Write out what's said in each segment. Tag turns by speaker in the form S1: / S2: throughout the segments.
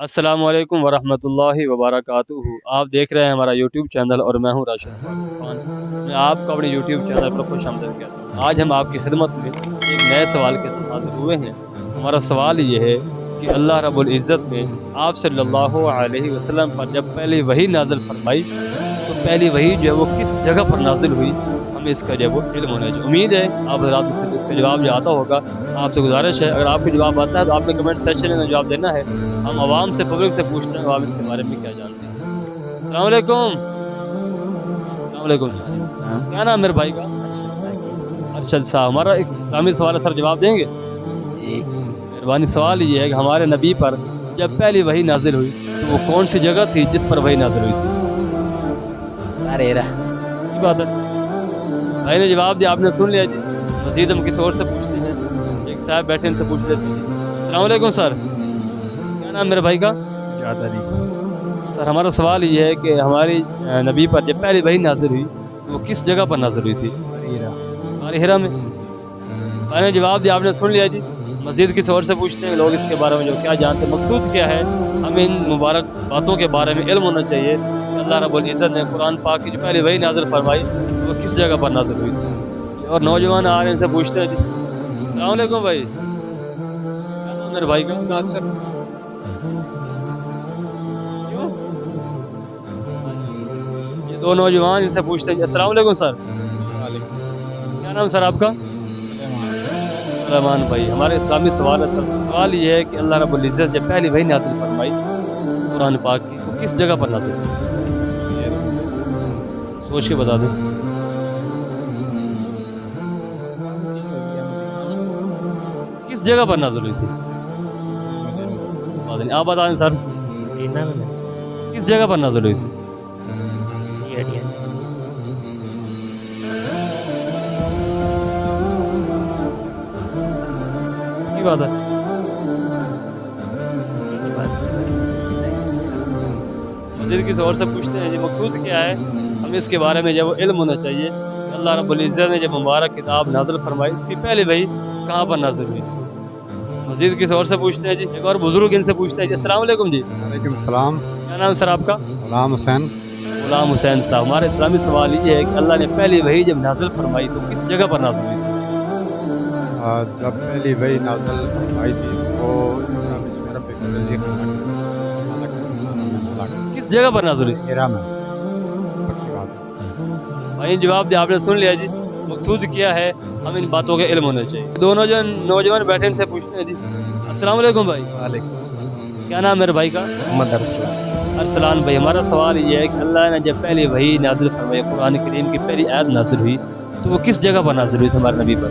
S1: अस्सलाम वालेकुम वरहमतुल्लाहि वबरकातुहू। आप देख रहे हैं हमारा यूट्यूब चैनल और मैं हूं राशिद खान। मैं आपको अपने यूट्यूब चैनल पर खुश आमदीद कहता हूं। आज हम आपकी खिदमत में एक नए सवाल के साथ हाजिर हुए हैं। हमारा सवाल ये है कि अल्लाह रब्बुल इज़्ज़त ने आप सल्लल्लाहु अलैहि वसल्लम पर जब पहली वही नाजिल फरमाई तो पहली वही जो है वो किस जगह पर नाजिल हुई, हमें इसका जो है वो इल्म होना चाहिए। उम्मीद है आप हज़रात में से इसका जवाब जो आता होगा। आपसे गुजारिश है अगर आपको जवाब आता है तो आपने कमेंट सेक्शन में जवाब देना है। हम आवाम से पब्लिक से पूछते हैं आप इसके बारे में क्या जानते हैं। अस्सलाम वालेकुम। अस्सलाम वालेकुम। क्या नाम मेरे भाई का? अरशद साहब। हमारा एक इस्लामी सवाल है सर, जवाब देंगे? मेहरबानी। सवाल ये है कि हमारे नबी पर जब पहली वही नाजिल हुई तो वो कौन सी जगह थी जिस पर वही नाजिल हुई थी? की बात है, भाई ने जवाब दिया, आपने सुन लिया जी। मजीद हम किसी और से पूछते हैं। एक साहब बैठे, इनसे पूछ लेते हैं। अस्सलाम वालेकुम सर। क्या नाम मेरे भाई का? सर हमारा सवाल ये है कि हमारी नबी पर जब पहली वही नाजिल हुई तो वो किस जगह पर नाजिल हुई थी? हिरा में। भाई ने जवाब दिया, आपने सुन लिया जी। मस्जिद किसी और से पूछते हैं लोग इसके बारे में जो क्या जानते हैं। मकसूद क्या है, हमें इन मुबारक बातों के बारे में इल्म होना चाहिए कि अल्लाह रब्बुल इज़्ज़त ने कुरान पाक की जो पहले वही नाजिल फरमाई तो वो किस जगह पर नाजिल हुई थी। और नौजवान आ रहे हैं, इनसे पूछते हैं जी। अस्सलाम वालेकुम भाई। क्या नाम मेरे भाई का? नासिर। क्यों? ये दो नौजवान, इनसे पूछते हैं। अस्सलाम वालेकुम सर। क्या नाम सर आपका? सलेमान भाई। हमारे इस्लामी सवाल है सर। सवाल ये है कि अल्लाह रब्बुल इज़्ज़त जब पहली वही नाजिल फरमाई कुरान पाक की तो किस जगह पर नाजिल हुई? सोच के बता दें। किस जगह पर नाजिल हुई थी? आप बता दें सर। किस जगह पर नाजिल हुई थी? की बात है। मस्जिद किसी और से पूछते हैं जी। मकसूद क्या है, हमें इसके बारे में जब इल्म होना चाहिए कि अल्लाह रब्बुल इज़्ज़त ने जब मुबारक किताब नाज़िल फरमाई इसकी पहले वही कहाँ पर नाज़िल हुई? मस्जिद किसी और से पूछते हैं जी। एक और बुजुर्ग इनसे पूछते हैं जी। अस्सलाम वालेकुम जी।
S2: वालेकुम सलाम।
S1: क्या नाम सर आपका?
S2: गुलाम हुसैन।
S1: गुलाम हुसैन साहब। हमारे इस्लामी सवाल ये है कि अल्लाह ने पहली वही जब नाज़िल फरमाई तो किस जगह पर नाज़िल हुई थी?
S2: जब पहली वही नाज़िल फरमाई थी तो
S1: किस जगह पर नाज़िल हुई?
S2: हिरा में।
S1: भाई जवाब दिया, आपने सुन लिया जी। मकसूद क्या है, हम इन बातों का इल्म होना चाहिए। दोनों जो नौजवान बैठे इनसे पूछते हैं जी। अस्सलाम वालेकुम भाई।
S2: वालेकुम।
S1: क्या नाम मेरे भाई का?
S2: मोहम्मद अरसलान।
S1: अरसलान भाई। हमारा सवाल ये है कि अल्लाह ने जब पहली वही नाजिल फरमाई कुरान करीम की पहली आयत नाजिल हुई तो वो किस जगह पर नाजिल हुई थी हमारे नबी पर?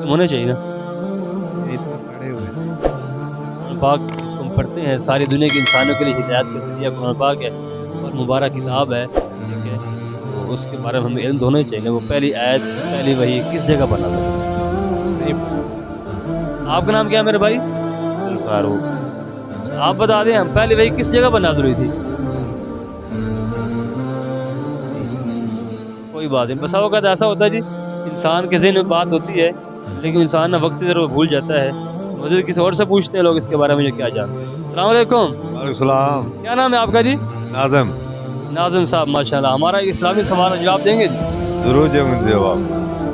S1: होना चाहिए ना।
S2: पढ़े हुए
S1: कुरान पाक जिसको हम पढ़ते हैं सारी दुनिया के इंसानों के लिए हिदायत का ज़रिया कुरान पाक है और मुबारक किताब है, ठीक है। तो उसके बारे में हमें इल्म होना चाहिए। वो पहली आयत पहली वही किस जगह पर नाज़िल हुई? आपका नाम क्या है मेरे भाई? फारूक। आप बता दें, हम पहली वही किस जगह पर नाज़िल हुई थी? कोई बात नहीं। बसा वक्त ऐसा होता है जी, इंसान के ज़हन में बात होती है लेकिन इंसान ना वक्त ज़रूर भूल जाता है। मुझे किसी और से पूछते हैं लोग इसके बारे में जो क्या जानते हैं। अस्सलाम वालेकुम।
S3: वालेकुम सलाम।
S1: क्या नाम है आपका जी?
S3: नाज़म।
S1: नाज़िम साहब माशाल्लाह। हमारा इस्लामी सवाल का जवाब देंगे जी?
S3: जरूर देंगे जवाब।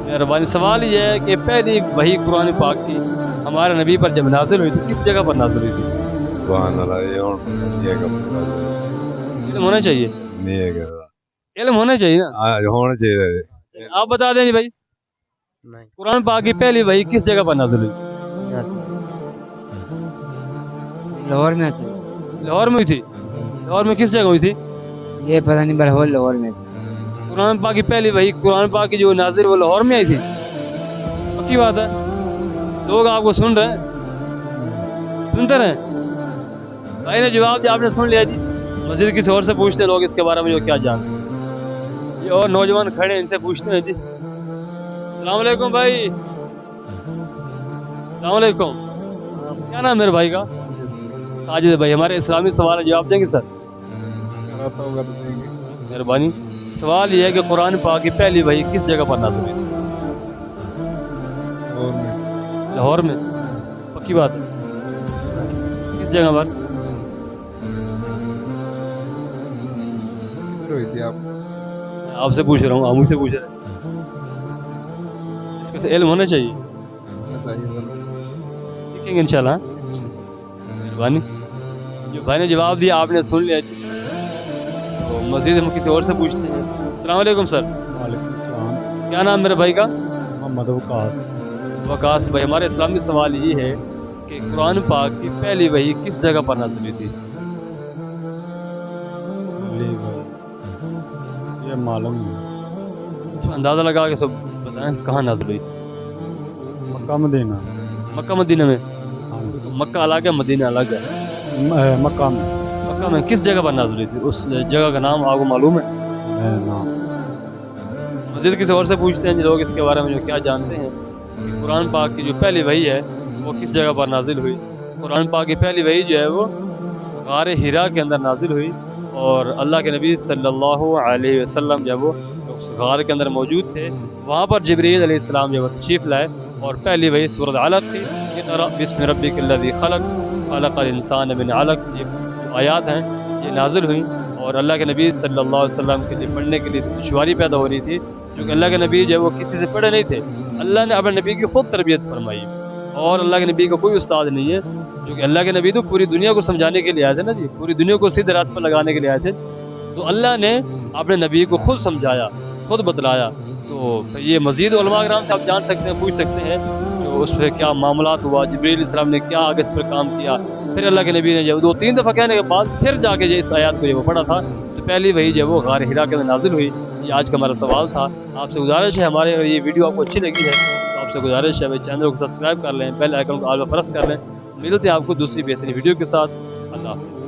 S1: मेहरबानी। सवाल ये है कि पहली वही कुरान पाक की हमारे नबी पर जब नाजिल हुई तो किस जगह पर नाजिल हुई थी?
S3: सुभान अल्लाह। ये
S1: इल्म होना चाहिए।
S3: नहीं है क्या?
S1: इल्म होना चाहिए ना।
S3: होना चाहिए।
S1: आप बता दें जी भाई। कुरान पाक की पहली वही किस जगह पर नाजिल हुई?
S4: लाहौर में थी।
S1: लाहौर में हुई थी। लाहौर में किस जगह हुई थी?
S4: ये पता नहीं, बरहोल लाहौर में थी।
S1: कुरान पाक की पहली वही कुरान पाक की जो नाजिल वो लाहौर में आई थी? पक्की बात है? लोग आपको सुन रहे हैं, सुनते रहे। भाई ने जवाब दिया, आपने सुन लिया जी। मस्जिद किसी और से पूछते हैं लोग इसके बारे में जो क्या जानते हैं। ये और नौजवान खड़े, इनसे पूछते हैं जी। अस्सलाम वालेकुम भाई। अस्सलाम वालेकुम। क्या नाम मेरे भाई का? साजिद भाई। हमारे इस्लामी सवाल का जवाब देंगे सर? मेहरबानी। सवाल ये है कि कुरान पाक की पहली वही किस जगह पर नाज़िल हुई? लाहौर में? पक्की बात है? किस जगह पर?
S2: फिर हुई थी आप
S1: मैं आपसे पूछ रहा हूँ, आप मुझसे पूछ रहे हैं। इसका इल्म होना चाहिए,
S2: चाहिए
S1: सीखेंगे इंशाल्लाह। मेहरबानी। जो भाई ने जवाब दिया आपने सुन लिया, तो मज़ीद हम किसी और से पूछते हैं। अस्सलाम वालेकुम सर,
S5: वालेकुम सलाम।
S1: क्या नाम मेरे भाई का?
S5: मोहम्मद वकास।
S1: वकास भाई, हमारे इस्लामी सवाल ये है कि कुरान पाक की पहली वही किस जगह पर नाज़िल हुई थी?
S5: ये मालूम नहीं।
S1: अंदाज़ा लगा के सब बताएं कहाँ नाज़िल हुई?
S5: Mecca Medina.
S1: मक्का मदीना में?
S5: हाँ,
S1: मक्का अलग है, मदीना अलग है।
S5: मक्का में।
S1: मक्का में किस जगह पर नाज़िल हुई थी? उस जगह का नाम आपको मालूम है?
S5: नाम
S1: मज़ीद किसी और से पूछते हैं जो लोग इसके बारे में जो क्या जानते हैं कि कुरान पाक की जो पहली वही है वो किस जगह पर नाजिल हुई। कुरान पाक की पहली वही जो है वो गार हिरा के अंदर नाजिल हुई, और अल्लाह के नबी सल्लल्लाहु अलैहि वसल्लम जब वो उस गार के अंदर मौजूद थे, वहाँ पर जिब्रील अलैहिस्सलाम जब वो तशरीफ़ लाए और पहली वही सूरत अलक़ थी, इक़रा बिस्मि रब्बिकल्लज़ी खलक़ खलक़ल इंसान मिन अलक़। ये आयात हैं, ये नाजिल हुई और अल्लाह के नबी सल्लल्लाहु अलैहि वसल्लम के लिए पढ़ने के लिए दुश्वारी पैदा हो रही थी, क्योंकि अल्लाह के नबी जो है वो किसी से पढ़े नहीं थे। अल्लाह ने अपने नबी की खुद तरबियत फरमाई, और अल्लाह के नबी का कोई उस्ताद नहीं है, क्योंकि अल्लाह के नबी तो पूरी दुनिया को समझाने के लिए आए थे ना जी, पूरी दुनिया को सीधे रास्ते पर लगाने के लिए आए थे। तो अल्लाह ने अपने नबी को खुद समझाया, खुद बतलाया। तो ये मज़ीद उलमा किराम से आप जान सकते हैं, पूछ सकते हैं जो उस पर क्या मामलात हुआ, जिब्रील अलैहिस्सलाम ने क्या आगे इस पर काम किया। फिर अल्लाह के नबी ने जब 2-3 दफ़ा कहने के बाद फिर जाके जो इस आयत को जब वो पढ़ा था, तो पहली वही जब वो गार हिरा के अंदर नाजिल हुई। ये आज का हमारा सवाल था। आपसे गुजारिश है, हमारे अगर ये वीडियो आपको अच्छी लगी है तो आपसे गुजारिश है भाई चैनल को सब्सक्राइब कर लें, बेल आइकन को ऑल पर प्रेस कर लें। मिलते हैं आपको दूसरी बेहतरीन वीडियो के साथ। अल्लाह हाफ़िज़।